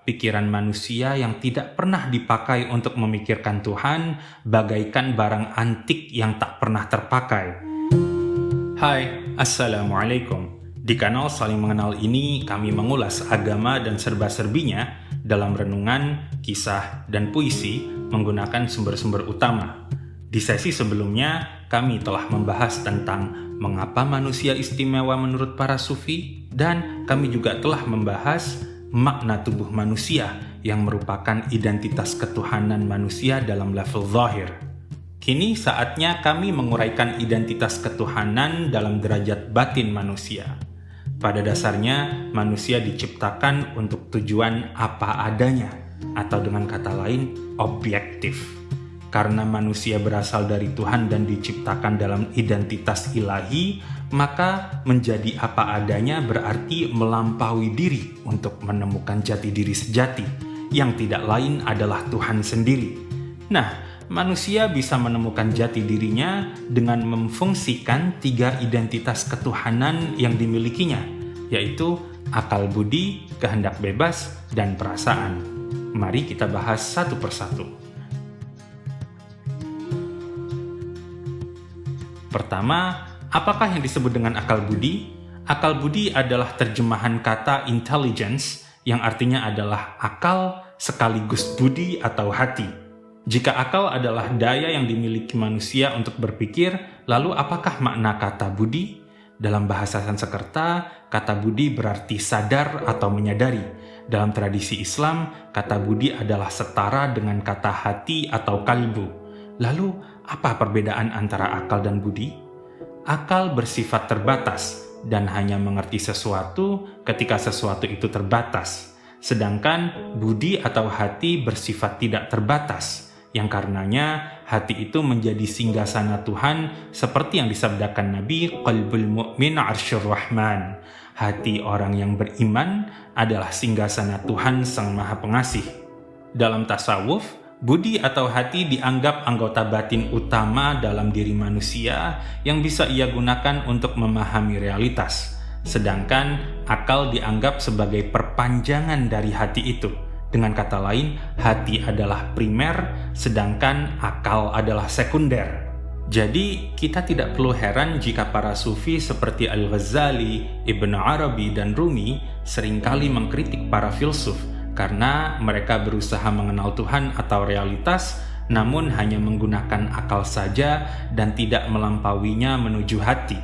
pikiran manusia yang tidak pernah dipakai untuk memikirkan Tuhan bagaikan barang antik yang tak pernah terpakai. Hai, Assalamualaikum. Di kanal Saling Mengenal ini kami mengulas agama dan serba-serbinya dalam renungan, kisah, dan puisi menggunakan sumber-sumber utama. Di sesi sebelumnya, kami telah membahas tentang mengapa manusia istimewa menurut para sufi, dan kami juga telah membahas makna tubuh manusia yang merupakan identitas ketuhanan manusia dalam level zahir. Kini saatnya kami menguraikan identitas ketuhanan dalam derajat batin manusia. Pada dasarnya, manusia diciptakan untuk tujuan apa adanya, atau dengan kata lain, objektif. Karena manusia berasal dari Tuhan dan diciptakan dalam identitas ilahi, maka menjadi apa adanya berarti melampaui diri untuk menemukan jati diri sejati, yang tidak lain adalah Tuhan sendiri. Nah, manusia bisa menemukan jati dirinya dengan memfungsikan 3 identitas ketuhanan yang dimilikinya, yaitu akal budi, kehendak bebas, dan perasaan. Mari kita bahas satu persatu. Pertama, apakah yang disebut dengan akal budi? Akal budi adalah terjemahan kata intelligence yang artinya adalah akal sekaligus budi atau hati. Jika akal adalah daya yang dimiliki manusia untuk berpikir, lalu apakah makna kata budi? Dalam bahasa Sanskerta, kata budi berarti sadar atau menyadari. Dalam tradisi Islam, kata budi adalah setara dengan kata hati atau kalbu. Lalu, apa perbedaan antara akal dan budi? Akal bersifat terbatas dan hanya mengerti sesuatu ketika sesuatu itu terbatas. Sedangkan budi atau hati bersifat tidak terbatas, yang karenanya hati itu menjadi singgasana Tuhan seperti yang disabdakan Nabi, qalbul mu'min 'arsyur rahman. Hati orang yang beriman adalah singgasana Tuhan Sang Maha Pengasih. Dalam tasawuf, budi atau hati dianggap anggota batin utama dalam diri manusia yang bisa ia gunakan untuk memahami realitas. Sedangkan akal dianggap sebagai perpanjangan dari hati itu. Dengan kata lain, hati adalah primer, sedangkan akal adalah sekunder. Jadi, kita tidak perlu heran jika para sufi seperti Al-Ghazali, Ibn Arabi, dan Rumi seringkali mengkritik para filsuf karena mereka berusaha mengenal Tuhan atau realitas, namun hanya menggunakan akal saja dan tidak melampauinya menuju hati.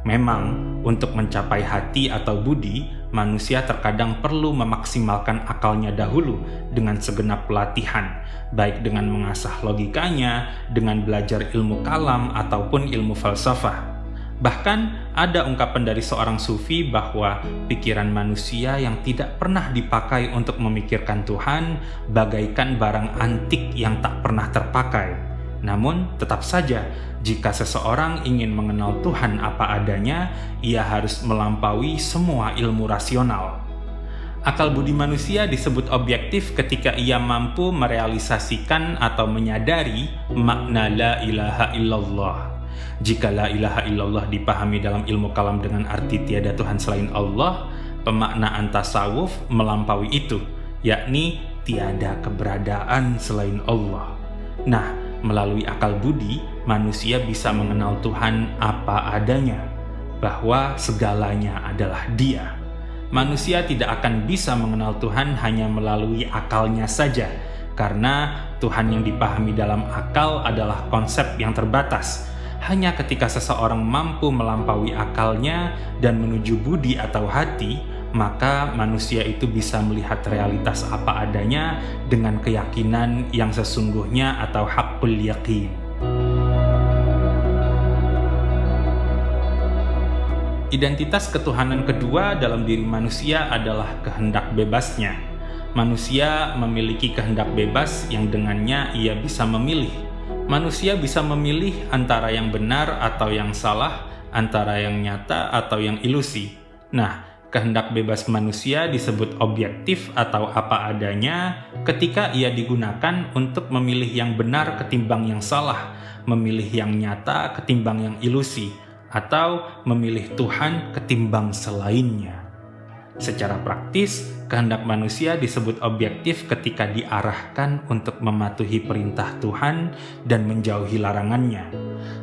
Memang, untuk mencapai hati atau budi, manusia terkadang perlu memaksimalkan akalnya dahulu dengan segenap pelatihan, baik dengan mengasah logikanya, dengan belajar ilmu kalam ataupun ilmu falsafah. Bahkan ada ungkapan dari seorang sufi bahwa pikiran manusia yang tidak pernah dipakai untuk memikirkan Tuhan bagaikan barang antik yang tak pernah terpakai. Namun tetap saja, jika seseorang ingin mengenal Tuhan apa adanya, ia harus melampaui semua ilmu rasional. Akal budi manusia disebut objektif ketika ia mampu merealisasikan atau menyadari makna la ilaha illallah. Jika la ilaha illallah dipahami dalam ilmu kalam dengan arti tiada Tuhan selain Allah, pemaknaan tasawuf melampaui itu, yakni tiada keberadaan selain Allah. Nah, melalui akal budi, manusia bisa mengenal Tuhan apa adanya, bahwa segalanya adalah Dia. Manusia tidak akan bisa mengenal Tuhan hanya melalui akalnya saja, karena Tuhan yang dipahami dalam akal adalah konsep yang terbatas. Hanya ketika seseorang mampu melampaui akalnya dan menuju budi atau hati, maka manusia itu bisa melihat realitas apa adanya dengan keyakinan yang sesungguhnya atau haqqul yaqin. Identitas ketuhanan kedua dalam diri manusia adalah kehendak bebasnya. Manusia memiliki kehendak bebas yang dengannya ia bisa memilih. Manusia bisa memilih antara yang benar atau yang salah, antara yang nyata atau yang ilusi. Nah, kehendak bebas manusia disebut objektif atau apa adanya ketika ia digunakan untuk memilih yang benar ketimbang yang salah, memilih yang nyata ketimbang yang ilusi, atau memilih Tuhan ketimbang selainnya. Secara praktis, kehendak manusia disebut objektif ketika diarahkan untuk mematuhi perintah Tuhan dan menjauhi larangannya.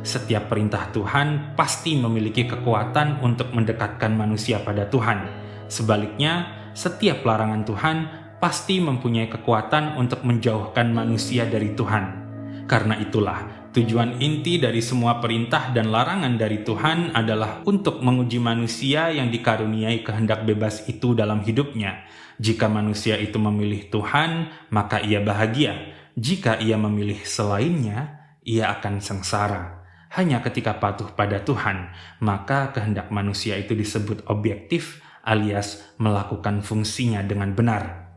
Setiap perintah Tuhan pasti memiliki kekuatan untuk mendekatkan manusia pada Tuhan. Sebaliknya, setiap larangan Tuhan pasti mempunyai kekuatan untuk menjauhkan manusia dari Tuhan. Karena itulah, tujuan inti dari semua perintah dan larangan dari Tuhan adalah untuk menguji manusia yang dikaruniai kehendak bebas itu dalam hidupnya. Jika manusia itu memilih Tuhan, maka ia bahagia. Jika ia memilih selainnya, ia akan sengsara. Hanya ketika patuh pada Tuhan, maka kehendak manusia itu disebut objektif alias melakukan fungsinya dengan benar.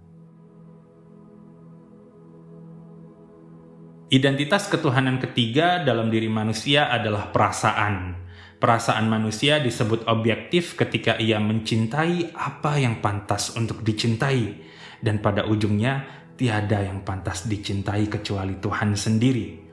Identitas ketuhanan ketiga dalam diri manusia adalah perasaan. Perasaan manusia disebut objektif ketika ia mencintai apa yang pantas untuk dicintai. Dan pada ujungnya, tiada yang pantas dicintai kecuali Tuhan sendiri.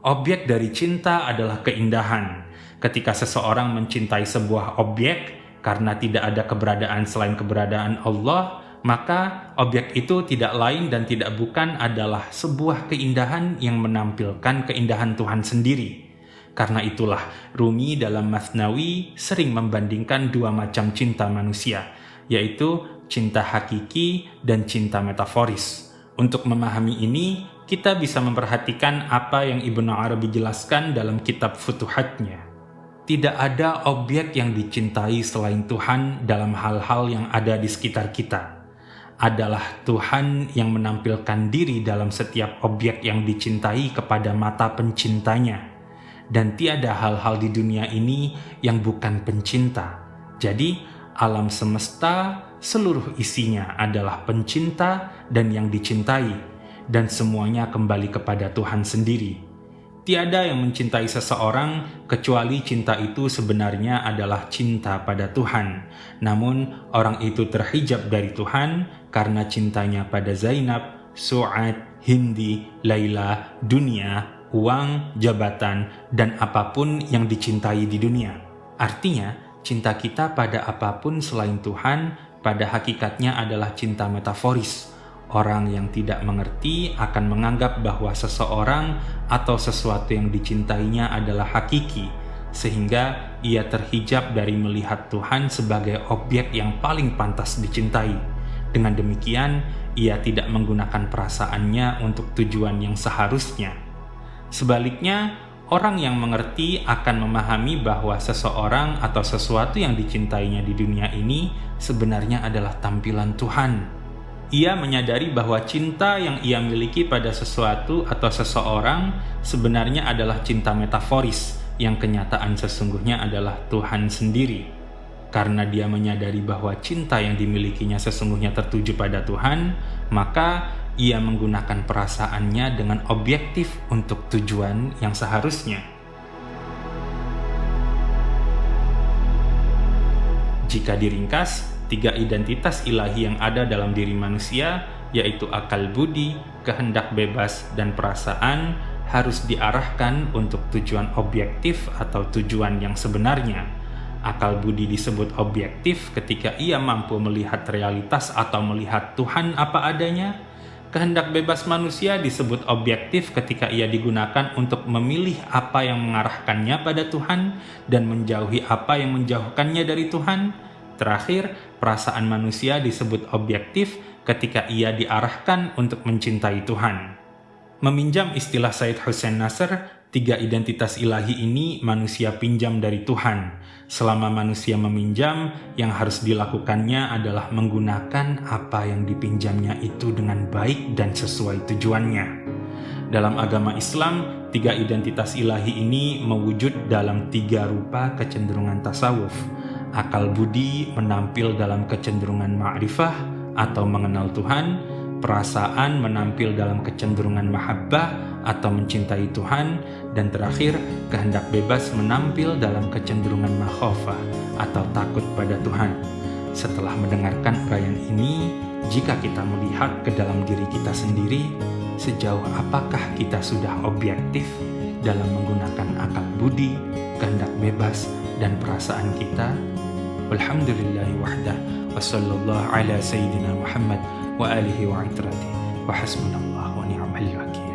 Objek dari cinta adalah keindahan. Ketika seseorang mencintai sebuah objek, karena tidak ada keberadaan selain keberadaan Allah, maka objek itu tidak lain dan tidak bukan adalah sebuah keindahan yang menampilkan keindahan Tuhan sendiri. Karena itulah Rumi dalam Mathnawi sering membandingkan dua macam cinta manusia, yaitu cinta hakiki dan cinta metaforis. Untuk memahami ini, kita bisa memperhatikan apa yang Ibnu Arabi jelaskan dalam kitab Futuhatnya. Tidak ada objek yang dicintai selain Tuhan dalam hal-hal yang ada di sekitar kita. Adalah Tuhan yang menampilkan diri dalam setiap objek yang dicintai kepada mata pencintanya. Dan tiada hal-hal di dunia ini yang bukan pencinta. Jadi, alam semesta seluruh isinya adalah pencinta dan yang dicintai. Dan semuanya kembali kepada Tuhan sendiri. Tiada yang mencintai seseorang kecuali cinta itu sebenarnya adalah cinta pada Tuhan. Namun orang itu terhijab dari Tuhan karena cintanya pada Zainab, Su'ad, Hindi, Laila, dunia, uang, jabatan, dan apapun yang dicintai di dunia. Artinya, cinta kita pada apapun selain Tuhan pada hakikatnya adalah cinta metaforis. Orang yang tidak mengerti akan menganggap bahwa seseorang atau sesuatu yang dicintainya adalah hakiki, sehingga ia terhijab dari melihat Tuhan sebagai objek yang paling pantas dicintai. Dengan demikian, ia tidak menggunakan perasaannya untuk tujuan yang seharusnya. Sebaliknya, orang yang mengerti akan memahami bahwa seseorang atau sesuatu yang dicintainya di dunia ini sebenarnya adalah tampilan Tuhan. Ia menyadari bahwa cinta yang ia miliki pada sesuatu atau seseorang sebenarnya adalah cinta metaforis, yang kenyataan sesungguhnya adalah Tuhan sendiri. Karena dia menyadari bahwa cinta yang dimilikinya sesungguhnya tertuju pada Tuhan, maka ia menggunakan perasaannya dengan objektif untuk tujuan yang seharusnya. Jika diringkas, 3 identitas ilahi yang ada dalam diri manusia, yaitu akal budi, kehendak bebas, dan perasaan, harus diarahkan untuk tujuan objektif atau tujuan yang sebenarnya. Akal budi disebut objektif ketika ia mampu melihat realitas atau melihat Tuhan apa adanya. Kehendak bebas manusia disebut objektif ketika ia digunakan untuk memilih apa yang mengarahkannya pada Tuhan dan menjauhi apa yang menjauhkannya dari Tuhan. Terakhir, perasaan manusia disebut objektif ketika ia diarahkan untuk mencintai Tuhan. Meminjam istilah Said Hussein Nasr, 3 identitas ilahi ini manusia pinjam dari Tuhan. Selama manusia meminjam, yang harus dilakukannya adalah menggunakan apa yang dipinjamnya itu dengan baik dan sesuai tujuannya. Dalam agama Islam, 3 identitas ilahi ini mewujud dalam 3 rupa kecenderungan tasawuf. Akal budi menampil dalam kecenderungan ma'rifah atau mengenal Tuhan, perasaan menampil dalam kecenderungan mahabbah atau mencintai Tuhan, dan terakhir kehendak bebas menampil dalam kecenderungan makhofah atau takut pada Tuhan. Setelah mendengarkan uraian ini, jika kita melihat ke dalam diri kita sendiri, sejauh apakah kita sudah objektif dalam menggunakan akal budi, kehendak bebas, dan perasaan kita? Walhamdulillahi wahdah. wa sallallahu ala sayyidina Muhammad wa alihi wa itrati wa hasbunallah wa ni'mal wakil.